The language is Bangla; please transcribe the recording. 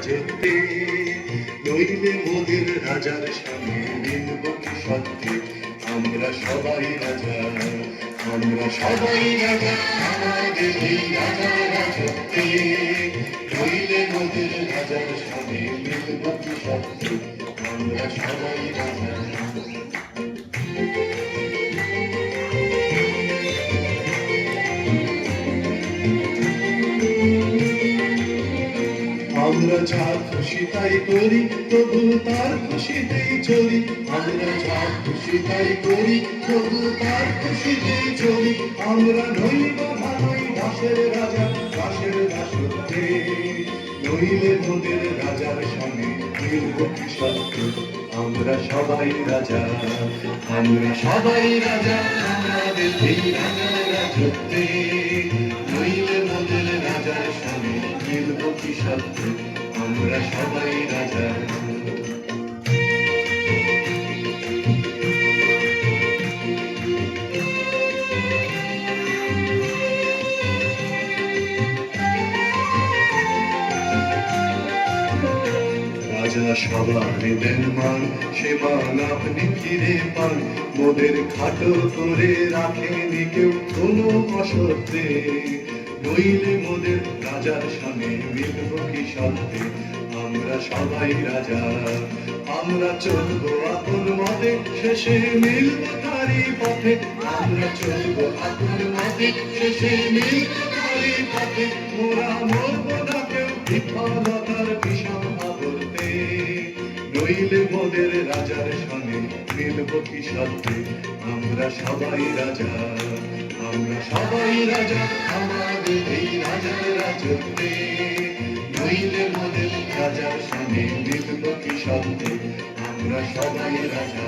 রাজত্বে, নইলে মোদের রাজার সামনে মিলব কি সত্যি? আমরা সবাই রাজা, আমরা সবাই রাজা, আমাদের এই রাজার রাজত্বে, নইলে মোদের রাজার সামনে মিলব কি সত্যি? আমরা সবাই রাজা। আমরা যা খুশি তাই করি, তবু তার খুশিতেই চলি। আমরা যা খুশি তাই করি, তবু তার খুশিতেই চলি। আমরা নই বাধা, নই দাসের রাজা, দাসের দাসত্বে, নইলে মোদের রাজার সঙ্গে মিলব কি সত্যি? আমরা সবাই রাজা, আমরা সবাই রাজা, আমাদের এই রাজার রাজত্বে, নইলে মোদের রাজার সঙ্গে মিলব কি সত্যি? আমরা সবাই রাজা। রাজা সবার দেন মান, সে মান আপনি ফিরে পান। মোদের খাটো করে রাখেনি কেউ কোনো অসত্যে, নইলে মোদের রাজার সামনে মিলব কি সত্যি? আমরা সবাই রাজা, আমরা চলবো আপন মতে, শেষে মিলব তারই পথে। আমরা চলবো আপন মতে, শেষে মিলব তারই পথে। মোরা মরব না কেউ বিফলতার বিষম আবর্তে, নইলে মোদের রাজার সঙ্গে মিলব কি সত্যি? আমরা সবাই রাজা, আমরা সবাই রাজা, আমাদের এই রাজার রাজত্বে, নইলে মোদের রাজার সঙ্গে মিলব কি সত্যি? আমরা সবাই রাজা।